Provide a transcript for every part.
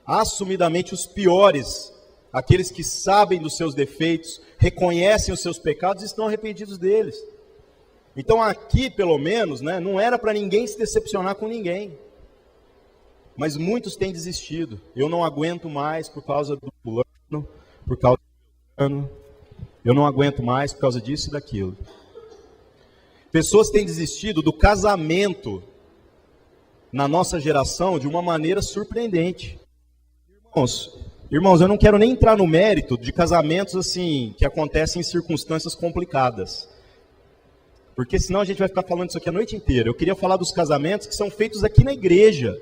assumidamente os piores, aqueles que sabem dos seus defeitos, reconhecem os seus pecados e estão arrependidos deles. Então aqui, pelo menos, né, não era para ninguém se decepcionar com ninguém. Mas muitos têm desistido. Eu não aguento mais por causa do fulano, por causa do fulano. Eu não aguento mais por causa disso e daquilo. Pessoas têm desistido do casamento na nossa geração de uma maneira surpreendente. Irmãos, eu não quero nem entrar no mérito de casamentos assim que acontecem em circunstâncias complicadas. Porque senão a gente vai ficar falando isso aqui a noite inteira. Eu queria falar dos casamentos que são feitos aqui na igreja.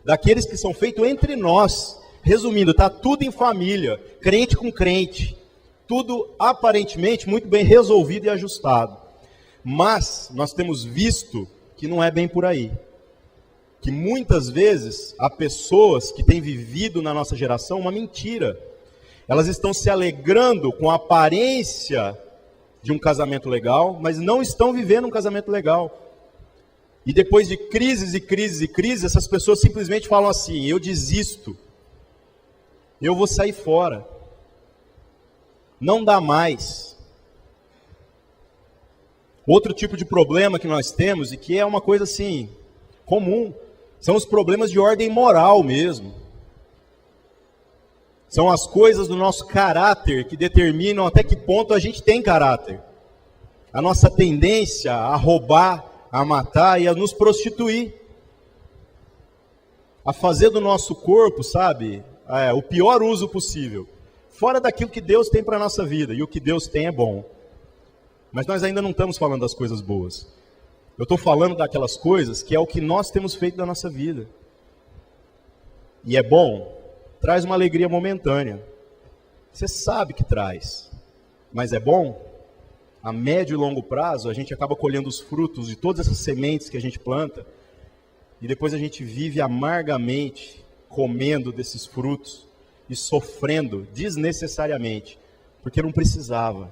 Daqueles que são feitos entre nós. Resumindo, está tudo em família, crente com crente. Tudo aparentemente muito bem resolvido e ajustado. Mas nós temos visto que não é bem por aí. Que muitas vezes há pessoas que têm vivido na nossa geração uma mentira. Elas estão se alegrando com a aparência de um casamento legal, mas não estão vivendo um casamento legal. E depois de crises e crises e crises, essas pessoas simplesmente falam assim: eu desisto, eu vou sair fora, não dá mais. Outro tipo de problema que nós temos, e que é uma coisa assim, comum, são os problemas de ordem moral mesmo. São as coisas do nosso caráter que determinam até que ponto a gente tem caráter. A nossa tendência a roubar, a matar e a nos prostituir. A fazer do nosso corpo, sabe, o pior uso possível. Fora daquilo que Deus tem para a nossa vida. E o que Deus tem é bom. Mas nós ainda não estamos falando das coisas boas. Eu estou falando daquelas coisas que é o que nós temos feito da nossa vida. E é bom, traz uma alegria momentânea. Você sabe que traz. Mas é bom? A médio e longo prazo, a gente acaba colhendo os frutos de todas essas sementes que a gente planta. E depois a gente vive amargamente comendo desses frutos e sofrendo desnecessariamente, porque não precisava.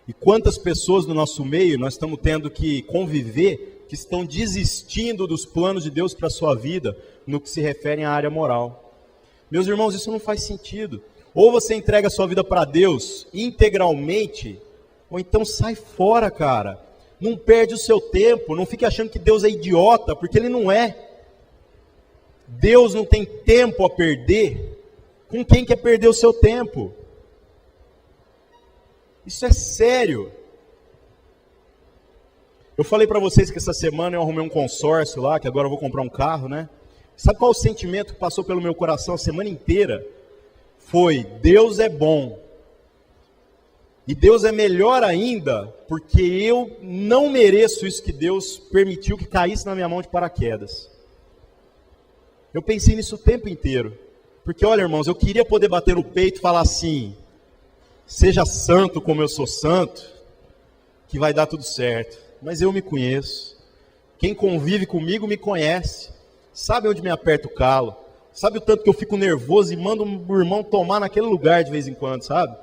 E quantas pessoas no nosso meio nós estamos tendo que conviver, que estão desistindo dos planos de Deus para a sua vida, no que se refere à área moral. Meus irmãos, isso não faz sentido. Ou você entrega a sua vida para Deus integralmente, ou então sai fora, cara. Não perde o seu tempo, não fique achando que Deus é idiota, porque Ele não é. Deus não tem tempo a perder com quem quer perder o seu tempo. Isso é sério. Eu falei para vocês que essa semana eu arrumei um consórcio lá, que agora eu vou comprar um carro, né? Sabe qual o sentimento que passou pelo meu coração a semana inteira? Foi: Deus é bom. E Deus é melhor ainda, porque eu não mereço isso que Deus permitiu que caísse na minha mão de paraquedas. Eu pensei nisso o tempo inteiro. Porque, olha, irmãos, eu queria poder bater no peito e falar assim: seja santo como eu sou santo, que vai dar tudo certo. Mas eu me conheço. Quem convive comigo me conhece. Sabe onde me aperta o calo. Sabe o tanto que eu fico nervoso e mando o irmão tomar naquele lugar de vez em quando, sabe?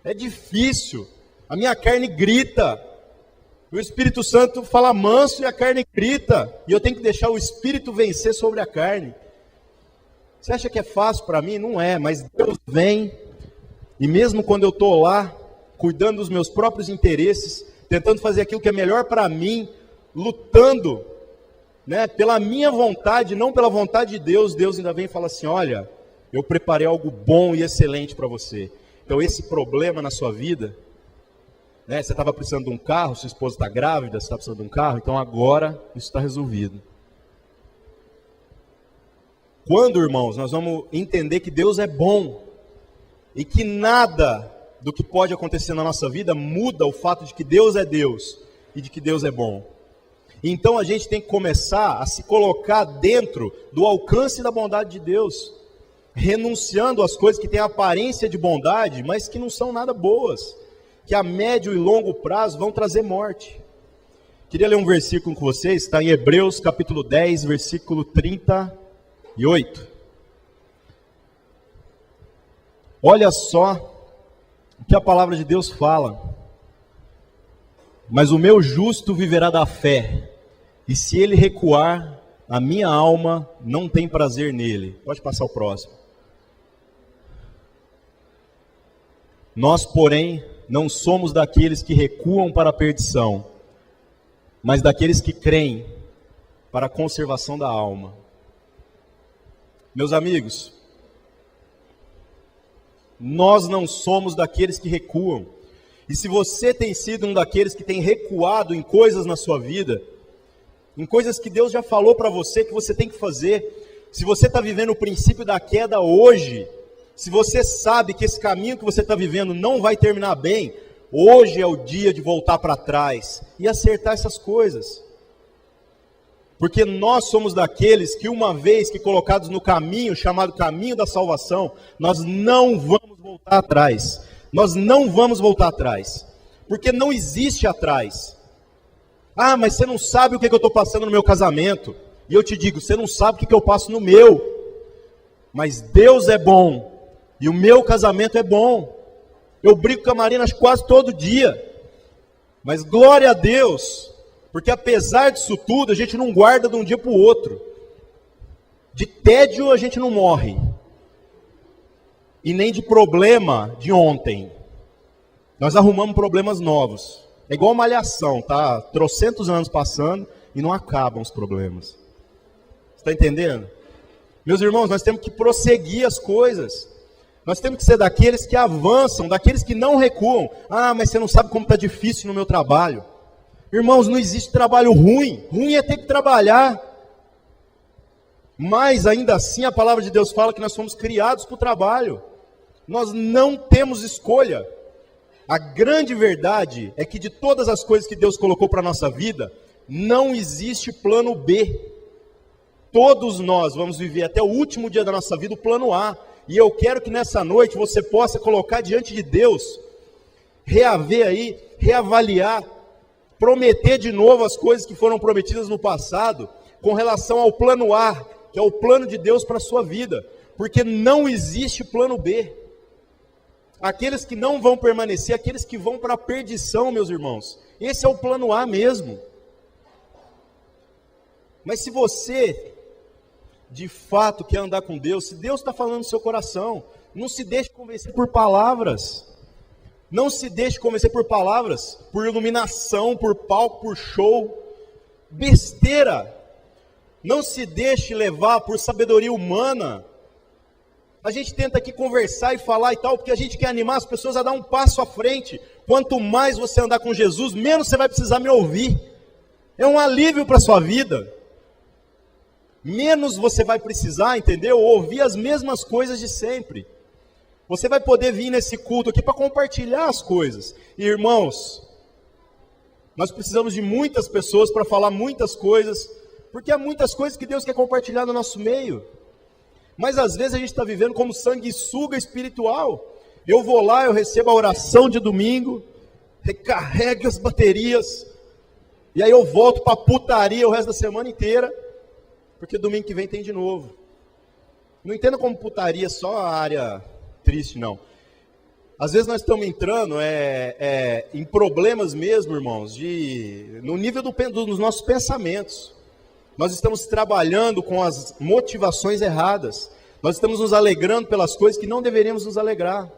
É difícil. A minha carne grita. O Espírito Santo fala manso e a carne grita. E eu tenho que deixar o Espírito vencer sobre a carne. Você acha que é fácil para mim? Não é, mas Deus vem. E mesmo quando eu estou lá, cuidando dos meus próprios interesses, tentando fazer aquilo que é melhor para mim, lutando, né, pela minha vontade, não pela vontade de Deus, Deus ainda vem e fala assim: olha, eu preparei algo bom e excelente para você. Então esse problema na sua vida, né, você estava precisando de um carro, sua esposa está grávida, você está precisando de um carro, então agora isso está resolvido. Quando, irmãos, nós vamos entender que Deus é bom, e que nada do que pode acontecer na nossa vida muda o fato de que Deus é Deus e de que Deus é bom. Então a gente tem que começar a se colocar dentro do alcance da bondade de Deus, renunciando às coisas que têm aparência de bondade, mas que não são nada boas, que a médio e longo prazo vão trazer morte. Queria ler um versículo com vocês, está em Hebreus capítulo 10, versículo 38. Olha só o que a palavra de Deus fala: mas o meu justo viverá da fé, e se ele recuar, a minha alma não tem prazer nele. Pode passar o próximo. Nós, porém, não somos daqueles que recuam para a perdição, mas daqueles que creem para a conservação da alma. Meus amigos, nós não somos daqueles que recuam. E se você tem sido um daqueles que tem recuado em coisas na sua vida, em coisas que Deus já falou para você que você tem que fazer, se você está vivendo o princípio da queda hoje, se você sabe que esse caminho que você está vivendo não vai terminar bem, hoje é o dia de voltar para trás e acertar essas coisas. Porque nós somos daqueles que, uma vez que colocados no caminho, chamado caminho da salvação, nós não vamos voltar atrás. Nós não vamos voltar atrás. Porque não existe atrás. Ah, mas você não sabe o que eu estou passando no meu casamento. E eu te digo, você não sabe o que eu passo no meu. Mas Deus é bom. E o meu casamento é bom. Eu brigo com a Marina quase todo dia. Mas glória a Deus. Porque apesar disso tudo, a gente não guarda de um dia para o outro. De tédio a gente não morre. E nem de problema de ontem. Nós arrumamos problemas novos. É igual malhação, tá? Trocentos anos passando e não acabam os problemas. Você está entendendo? Meus irmãos, nós temos que prosseguir as coisas. Nós temos que ser daqueles que avançam, daqueles que não recuam. Ah, mas você não sabe como está difícil no meu trabalho. Irmãos, não existe trabalho ruim. Ruim é ter que trabalhar. Mas ainda assim a palavra de Deus fala que nós somos criados para o trabalho. Nós não temos escolha. A grande verdade é que de todas as coisas que Deus colocou para a nossa vida, não existe plano B. Todos nós vamos viver até o último dia da nossa vida o plano A. E eu quero que nessa noite você possa colocar diante de Deus, reaver aí, reavaliar, prometer de novo as coisas que foram prometidas no passado, com relação ao plano A, que é o plano de Deus para a sua vida. Porque não existe plano B. Aqueles que não vão permanecer, aqueles que vão para a perdição, meus irmãos. Esse é o plano A mesmo. Mas se você de fato quer andar com Deus, se Deus está falando no seu coração, não se deixe convencer por palavras. Não se deixe convencer por palavras, por iluminação, por palco, por show. Besteira. Não se deixe levar por sabedoria humana. A gente tenta aqui conversar e falar e tal, porque a gente quer animar as pessoas a dar um passo à frente. Quanto mais você andar com Jesus, menos você vai precisar me ouvir. É um alívio para a sua vida. Menos você vai precisar, entendeu? Ouvir as mesmas coisas de sempre. Você vai poder vir nesse culto aqui para compartilhar as coisas. E, irmãos, nós precisamos de muitas pessoas para falar muitas coisas, porque há muitas coisas que Deus quer compartilhar no nosso meio. Mas às vezes a gente está vivendo como sanguessuga espiritual. Eu vou lá, eu recebo a oração de domingo, recarrego as baterias, e aí eu volto para a putaria o resto da semana inteira, porque domingo que vem tem de novo. Não entenda como putaria só a área triste, não. Às vezes nós estamos entrando em problemas mesmo, irmãos, no nível dos nossos pensamentos. Nós estamos trabalhando com as motivações erradas. Nós estamos nos alegrando pelas coisas que não deveríamos nos alegrar.